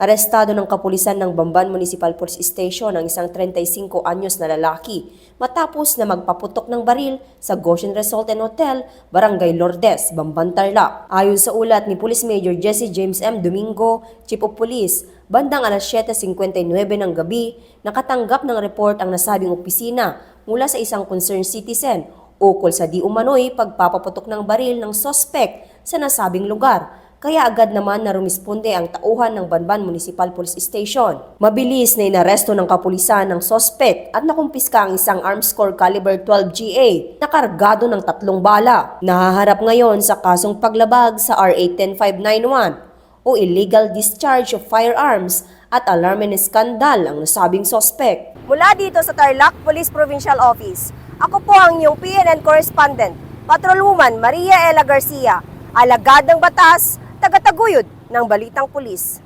Arestado ng kapulisan ng Bamban Municipal Police Station ang isang 35 anyos na lalaki matapos na magpaputok ng baril sa Goshen Resort and Hotel, Barangay Lourdes, Bamban, Tarlac. Ayon sa ulat ni Police Major Jesse James M. Domingo, Chief of Police, bandang alas 7:59 ng gabi, nakatanggap ng report ang nasabing opisina mula sa isang concerned citizen ukol sa di umano'y pagpapaputok ng baril ng sospek sa nasabing lugar. Kaya agad naman na rumisponde ang tauhan ng Bamban Municipal Police Station. Mabilis na inaresto ng kapulisan ng sospek at nakumpiska ang isang arms core caliber 12 GA na kargado ng 3 bala. Nahaharap ngayon sa kasong paglabag sa RA 10591 o illegal discharge of firearms at alarm and skandal ang nasabing sospek. Mula dito sa Tarlac Police Provincial Office, ako po ang inyong PNN correspondent, Patrolwoman Maria Ella Garcia, alagad ng batas, tagataguyod ng Balitang Pulis.